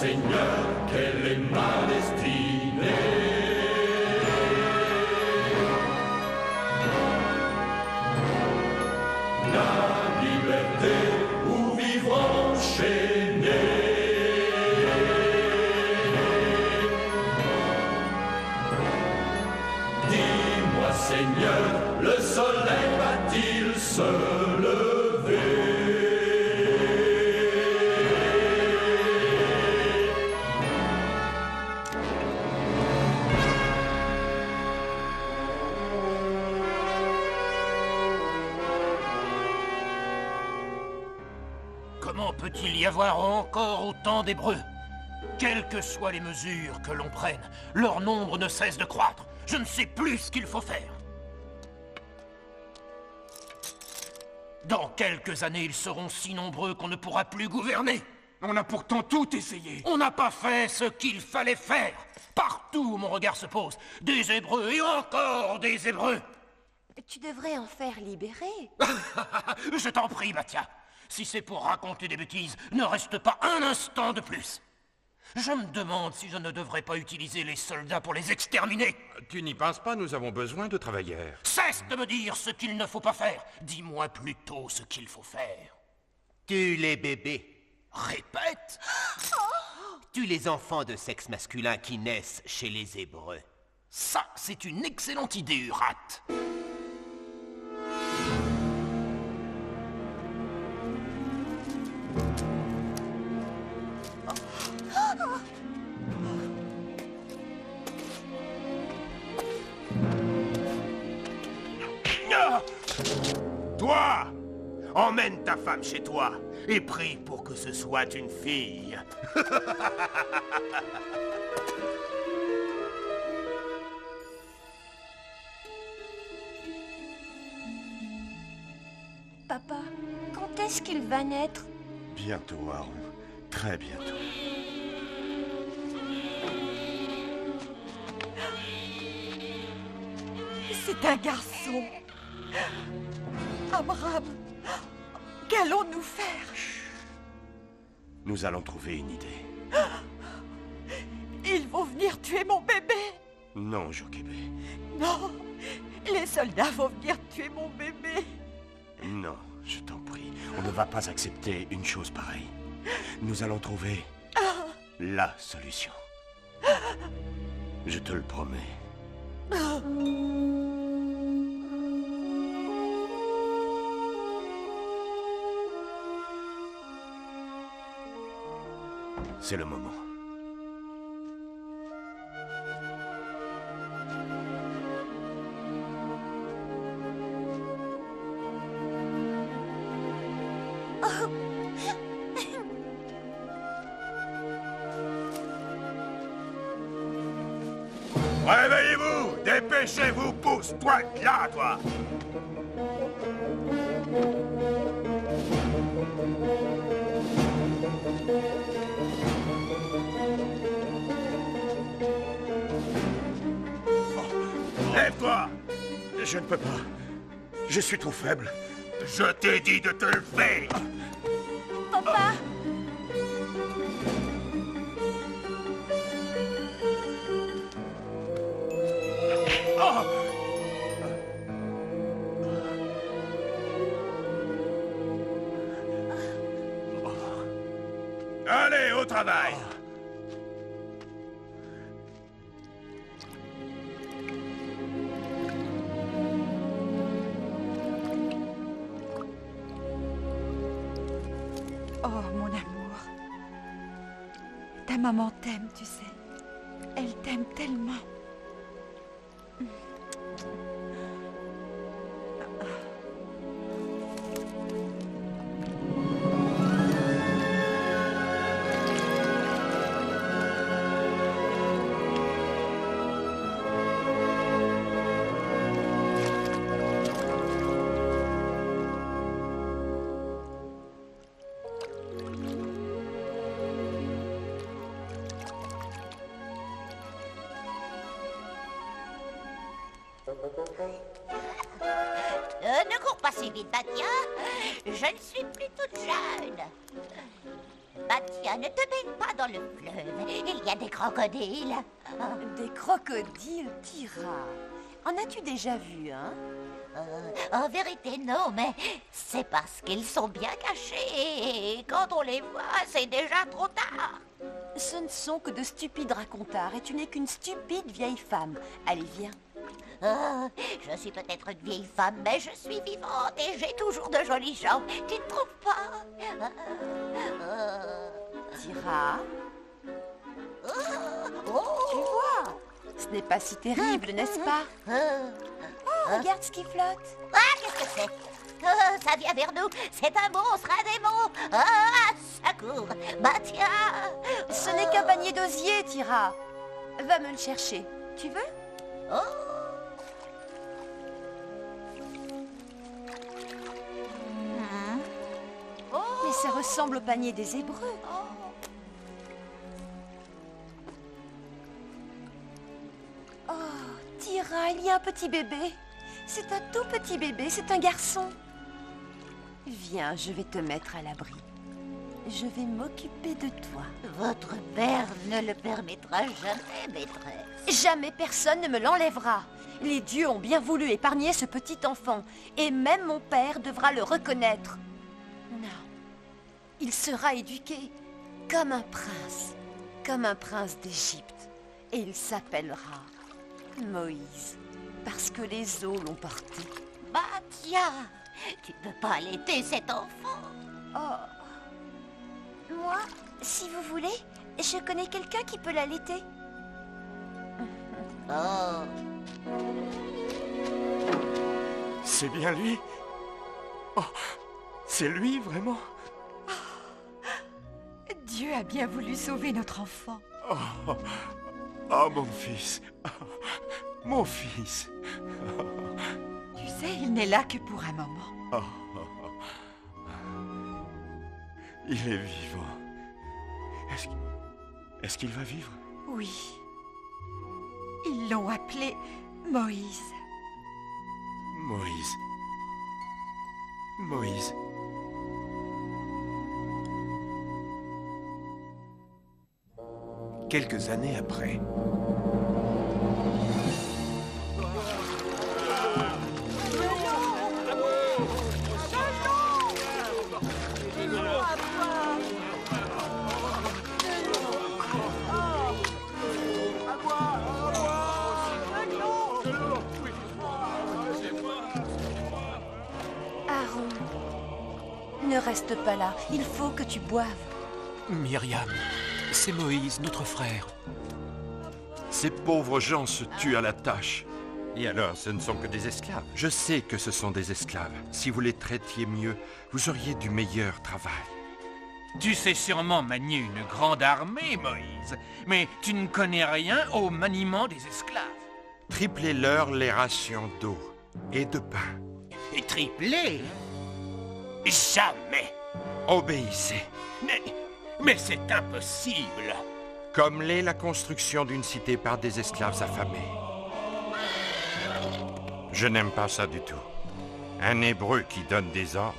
Seigneur, quelle est ma destinée. La liberté ou vivre enchaîné. Dis-moi, Seigneur, le soleil va-t-il se lever? Comment peut-il y avoir encore autant d'Hébreux? Quelles que soient les mesures que l'on prenne, leur nombre ne cesse de croître. Je ne sais plus ce qu'il faut faire. Dans quelques années, ils seront si nombreux qu'on ne pourra plus gouverner. On a pourtant tout essayé. On n'a pas fait ce qu'il fallait faire. Partout où mon regard se pose, des Hébreux et encore des Hébreux. Tu devrais en faire libérer. Je t'en prie, Mathia. Si c'est pour raconter des bêtises, ne reste pas un instant de plus. Je me demande si je ne devrais pas utiliser les soldats pour les exterminer. Tu n'y penses pas, nous avons besoin de travailleurs. Cesse de me dire ce qu'il ne faut pas faire. Dis-moi plutôt ce qu'il faut faire. Tue les bébés. Répète. Tue les enfants de sexe masculin qui naissent chez les Hébreux. Ça, c'est une excellente idée, Urat. Toi, emmène ta femme chez toi et prie pour que ce soit une fille. Papa, quand est-ce qu'il va naître? Bientôt, Aaron. Très bientôt. C'est un garçon. Abraham, qu'allons-nous faire? Nous allons trouver une idée. Ils vont venir tuer mon bébé. Non, Jochebed. Non, les soldats vont venir tuer mon bébé. Non, je t'en prie. On ne va pas accepter une chose pareille. Nous allons trouver la solution. Je te le promets. C'est le moment. Réveillez-vous! Dépêchez-vous, pousse-toi de là, toi! Lève-toi! Je ne peux pas. Je suis trop faible. Je t'ai dit de te lever! Papa! Allez, au travail! Oh, mon amour. Ta maman t'aime, tu sais. Elle t'aime tellement. Ne cours pas si vite, Batia. Je ne suis plus toute jeune. Batia. Mathia, ne te baigne pas dans le fleuve. Il y a des crocodiles. Des crocodiles, Tira. En as-tu déjà vu, hein? En vérité, non, mais c'est parce qu'ils sont bien cachés. Et quand on les voit, c'est déjà trop tard. Ce ne sont que de stupides racontards et tu n'es qu'une stupide vieille femme. Allez, viens. Je suis peut-être une vieille femme, mais je suis vivante et j'ai toujours de jolies jambes. Tu ne trouves pas? Tira, tu vois, ce n'est pas si terrible, n'est-ce pas? Oh, regarde ce qui flotte. Ah, qu'est-ce que c'est? Ça vient vers nous. C'est un monstre, un démon. Ah, secours. Mathia. Ce n'est qu'un panier d'osier, Tira. Va me le chercher. Tu veux? Mais ça ressemble au panier des Hébreux. Oh, Tira, il y a un petit bébé. C'est un tout petit bébé, c'est un garçon. Viens, je vais te mettre à l'abri. Je vais m'occuper de toi. Votre père ne le permettra jamais, maîtresse. Jamais personne ne me l'enlèvera. Les dieux ont bien voulu épargner ce petit enfant, et même mon père devra le reconnaître. Non, il sera éduqué comme un prince d'Égypte, et il s'appellera Moïse, parce que les eaux l'ont porté. Mathia, tu ne peux pas allaiter cet enfant. Oh, moi, si vous voulez, je connais quelqu'un qui peut l'allaiter. Oh. C'est bien lui? Oh, c'est lui, vraiment? Dieu a bien voulu sauver notre enfant. Oh, mon fils. Mon fils. Tu sais, il n'est là que pour un moment. Il est vivant. Est-ce qu'il va vivre? Oui. Ils l'ont appelé Moïse. Moïse. Moïse. Quelques années après. Aaron, ne reste pas là. Il faut que tu boives. Myriam, c'est Moïse, notre frère. Ces pauvres gens se tuent à la tâche. Et alors, ce ne sont que des esclaves. Je sais que ce sont des esclaves. Si vous les traitiez mieux, vous auriez du meilleur travail. Tu sais sûrement manier une grande armée, Moïse, mais tu ne connais rien au maniement des esclaves. Triplez-leur les rations d'eau et de pain. Et triplé? Jamais. Obéissez. Mais c'est impossible. Comme l'est la construction d'une cité par des esclaves affamés. Je n'aime pas ça du tout. Un Hébreu qui donne des ordres.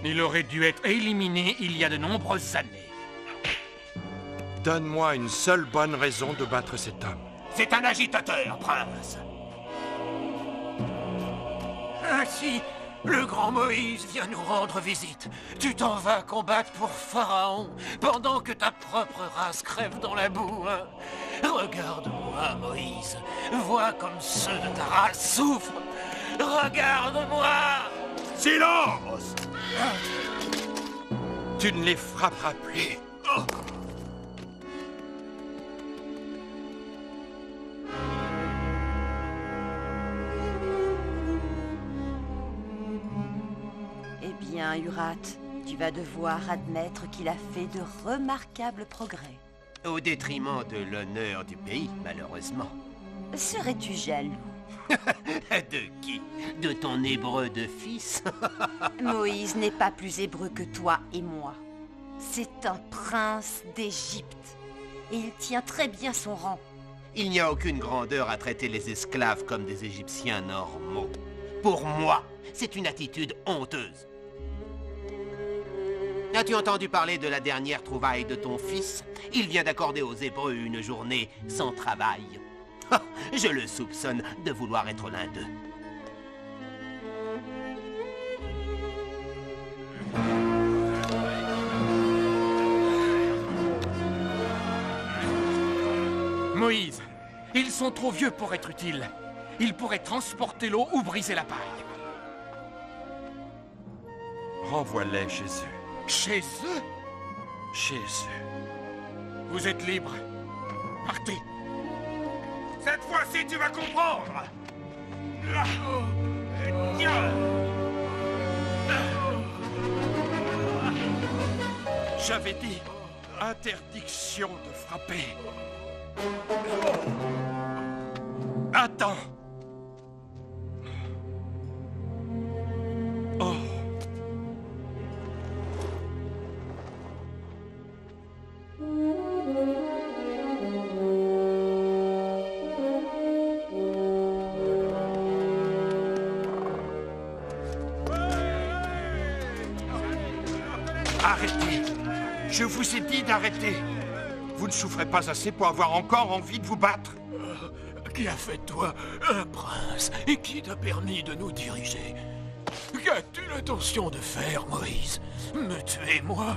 Il aurait dû être éliminé il y a de nombreuses années. Donne-moi une seule bonne raison de battre cet homme. C'est un agitateur, prince. Ainsi, le grand Moïse vient nous rendre visite. Tu t'en vas combattre pour Pharaon, pendant que ta propre race crève dans la boue, hein? Regarde-moi, Moïse. Vois comme ceux de ta race souffrent. Regarde-moi! Silence! Tu ne les frapperas plus. Eh bien, Urat, tu vas devoir admettre qu'il a fait de remarquables progrès. Au détriment de l'honneur du pays, malheureusement. Serais-tu jaloux? De qui? De ton hébreu de fils? Moïse n'est pas plus hébreu que toi et moi. C'est un prince d'Égypte. Et il tient très bien son rang. Il n'y a aucune grandeur à traiter les esclaves comme des Égyptiens normaux. Pour moi, c'est une attitude honteuse. As-tu entendu parler de la dernière trouvaille de ton fils? Il vient d'accorder aux Hébreux une journée sans travail. Ah, je le soupçonne de vouloir être l'un d'eux. Moïse, ils sont trop vieux pour être utiles. Ils pourraient transporter l'eau ou briser la paille. Renvoie-les chez eux. Chez eux? Chez eux. Vous êtes libres. Partez. Cette fois-ci, tu vas comprendre. J'avais dit interdiction de frapper. Attends. Oh. Arrêtez. Je vous ai dit d'arrêter. Vous ne souffrez pas assez pour avoir encore envie de vous battre? Qui a fait de toi un prince et qui t'a permis de nous diriger? Qu'as-tu l'intention de faire, Moïse? Me tuer, moi?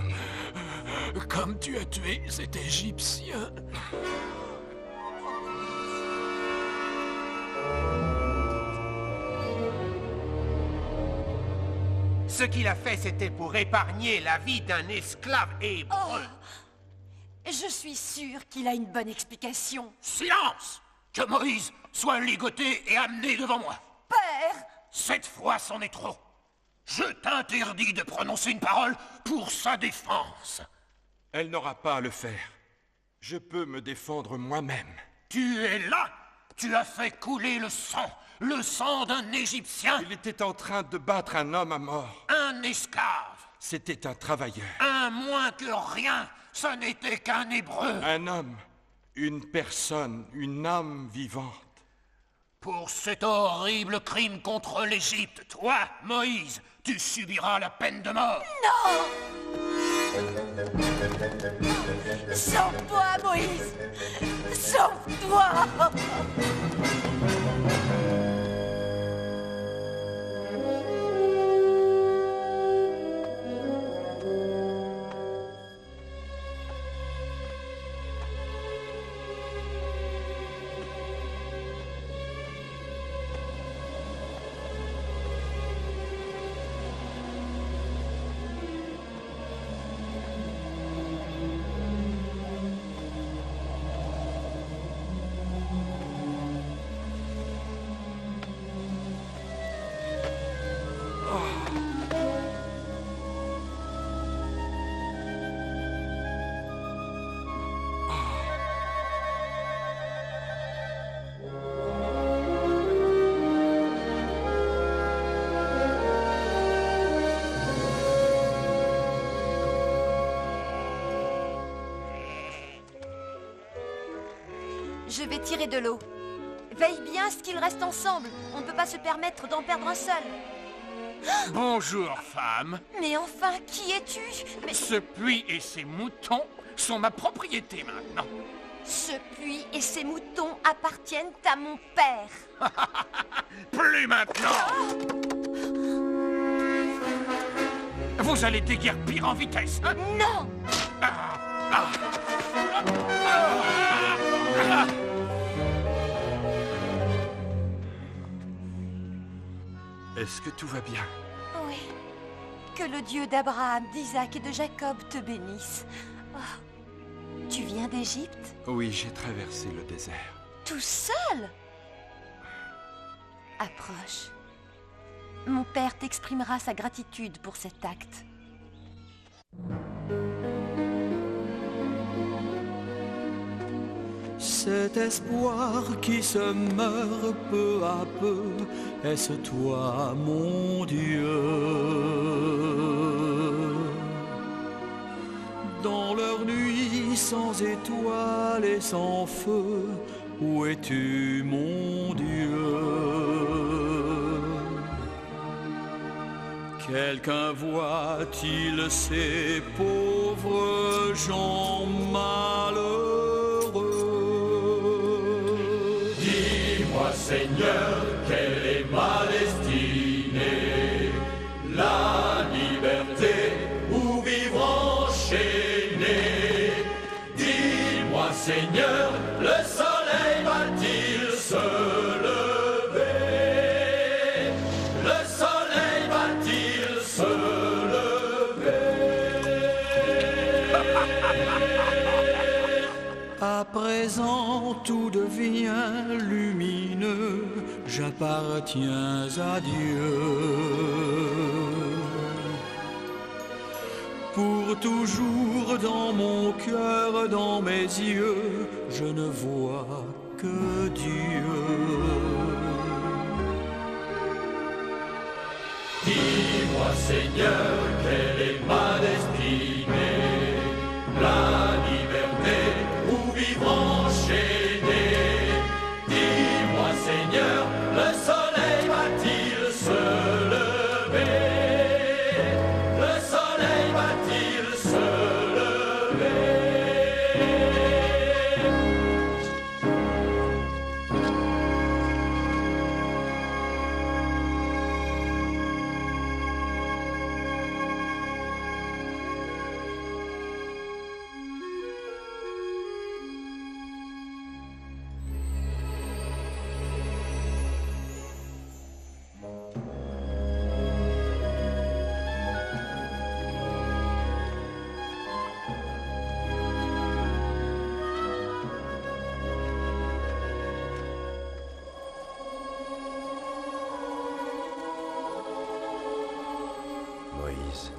Comme tu as tué cet Égyptien? Ce qu'il a fait, c'était pour épargner la vie d'un esclave hébreu. Je suis sûre qu'il a une bonne explication. Silence! Que Moïse soit ligoté et amené devant moi. Père! Cette fois, c'en est trop. Je t'interdis de prononcer une parole pour sa défense. Elle n'aura pas à le faire. Je peux me défendre moi-même. Tu es là. Tu as fait couler le sang d'un Égyptien. Il était en train de battre un homme à mort. Un esclave. C'était un travailleur. Un moins que rien. Ce n'était qu'un Hébreu. Un homme, une personne, une âme vivante. Pour cet horrible crime contre l'Égypte, toi, Moïse, tu subiras la peine de mort. Non! Sauve-toi, Moïse! Sauve-toi! Je vais tirer de l'eau. Veille bien à ce qu'ils restent ensemble. On ne peut pas se permettre d'en perdre un seul. Bonjour, femme. Mais enfin, qui es-tu? Mais Ce puits et ses moutons sont ma propriété maintenant. ce puits et ces moutons appartiennent à mon père. Plus maintenant. Vous allez déguerpir en vitesse, hein? Non! Est-ce que tout va bien? Oui. Que le Dieu d'Abraham, d'Isaac et de Jacob te bénisse. Oh. Tu viens d'Égypte? Oui, j'ai traversé le désert. Tout seul? Approche. Mon père t'exprimera sa gratitude pour cet acte. Cet espoir qui se meurt peu à peu, est-ce toi, mon Dieu? Dans leur nuit sans étoiles et sans feu, où es-tu, mon Dieu? Quelqu'un voit-il ces pauvres gens malheureux? Dis-moi, Seigneur, quelle est ma destinée? La liberté ou vivre enchaîné? Dis-moi, Seigneur, le soleil va-t-il se lever? Le soleil va-t-il se lever? À présent tout devient lumineux, j'appartiens à Dieu. Pour toujours dans mon cœur, dans mes yeux, je ne vois que Dieu. Dis-moi, Seigneur, quelle est ma destinée? La liberté ou vivre enchaîné? Dis-moi, Seigneur, le soleil va-t-il se lever? Le soleil va-t-il se lever? Moïse,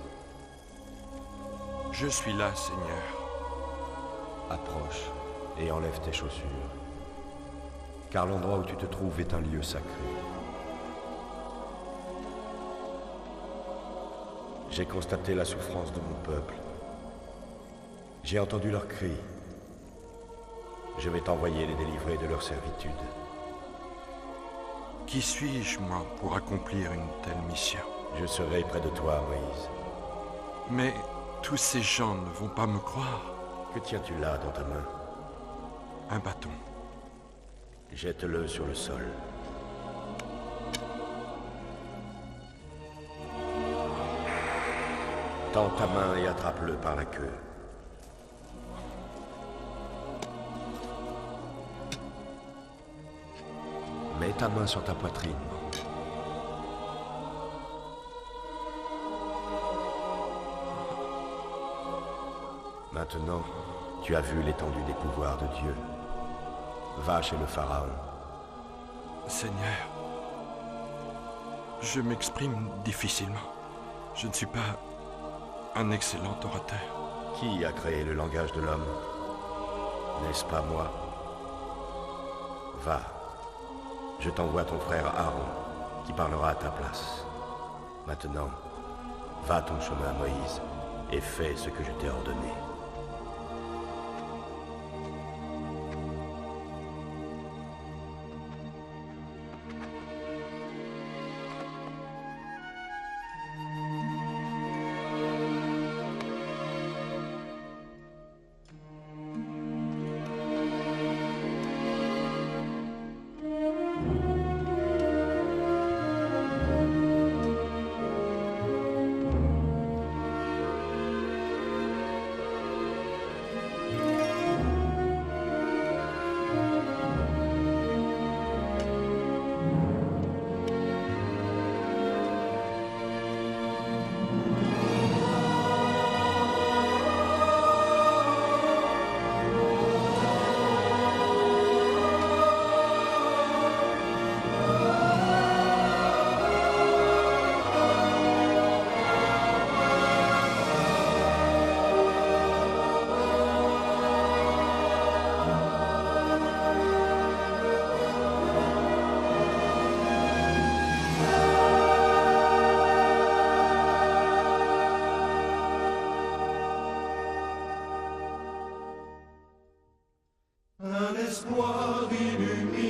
Je suis là, Seigneur. approche et enlève tes chaussures, car l'endroit où tu te trouves est un lieu sacré. J'ai constaté la souffrance de mon peuple. J'ai entendu leurs cris. Je vais t'envoyer les délivrer de leur servitude. Qui suis-je, moi, pour accomplir une telle mission? Je serai près de toi, Moïse. Mais tous ces gens ne vont pas me croire. Que tiens-tu là dans ta main? Un bâton. Jette-le sur le sol. Tends ta main et attrape-le par la queue. Mets ta main sur ta poitrine. Maintenant, tu as vu l'étendue des pouvoirs de Dieu. Va chez le Pharaon. Seigneur, je m'exprime difficilement. Je ne suis pas un excellent orateur. Qui a créé le langage de l'homme? N'est-ce pas moi? Va. Je t'envoie ton frère Aaron, qui parlera à ta place. Maintenant, va ton chemin, Moïse, et fais ce que je t'ai ordonné. Un espoir illumine